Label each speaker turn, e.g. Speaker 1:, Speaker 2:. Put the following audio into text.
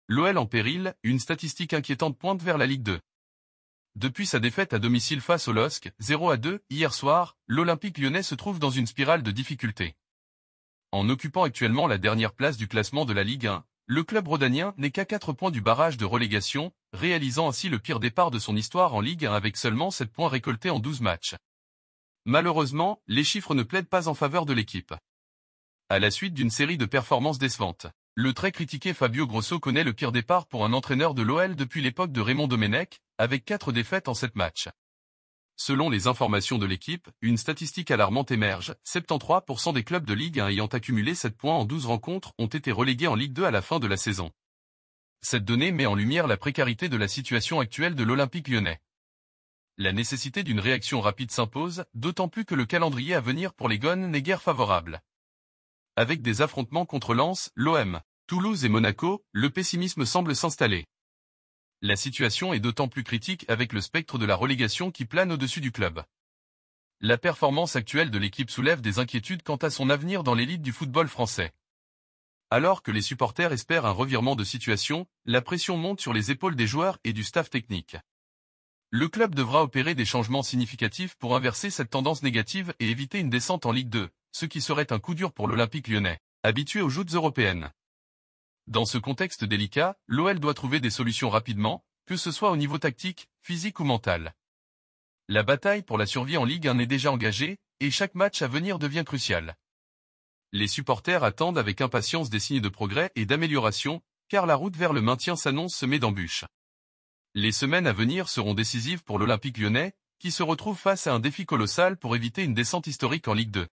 Speaker 1: L'OL en péril, une statistique inquiétante pointe vers la Ligue 2. Depuis sa défaite à domicile face au LOSC, 0-2, hier soir, l'Olympique lyonnais se trouve dans une spirale de difficultés. En occupant actuellement la dernière place du classement de la Ligue 1, le club rhodanien n'est qu'à 4 points du barrage de relégation, réalisant ainsi le pire départ de son histoire en Ligue 1 avec seulement 7 points récoltés en 12 matchs. Malheureusement, les chiffres ne plaident pas en faveur de l'équipe. À la suite d'une série de performances décevantes, le très critiqué Fabio Grosso connaît le pire départ pour un entraîneur de l'OL depuis l'époque de Raymond Domenech, avec 4 défaites en 7 matchs. Selon les informations de l'équipe, une statistique alarmante émerge, 73% des clubs de Ligue 1 ayant accumulé 7 points en 12 rencontres ont été relégués en Ligue 2 à la fin de la saison. Cette donnée met en lumière la précarité de la situation actuelle de l'Olympique lyonnais. La nécessité d'une réaction rapide s'impose, d'autant plus que le calendrier à venir pour les Gones n'est guère favorable. Avec des affrontements contre Lens, l'OM, Toulouse et Monaco, le pessimisme semble s'installer. La situation est d'autant plus critique avec le spectre de la relégation qui plane au-dessus du club. La performance actuelle de l'équipe soulève des inquiétudes quant à son avenir dans l'élite du football français. Alors que les supporters espèrent un revirement de situation, la pression monte sur les épaules des joueurs et du staff technique. Le club devra opérer des changements significatifs pour inverser cette tendance négative et éviter une descente en Ligue 2, ce qui serait un coup dur pour l'Olympique lyonnais, habitué aux joutes européennes. Dans ce contexte délicat, l'OL doit trouver des solutions rapidement, que ce soit au niveau tactique, physique ou mental. La bataille pour la survie en Ligue 1 est déjà engagée, et chaque match à venir devient crucial. Les supporters attendent avec impatience des signes de progrès et d'amélioration, car la route vers le maintien s'annonce semée d'embûches. Les semaines à venir seront décisives pour l'Olympique lyonnais, qui se retrouve face à un défi colossal pour éviter une descente historique en Ligue 2.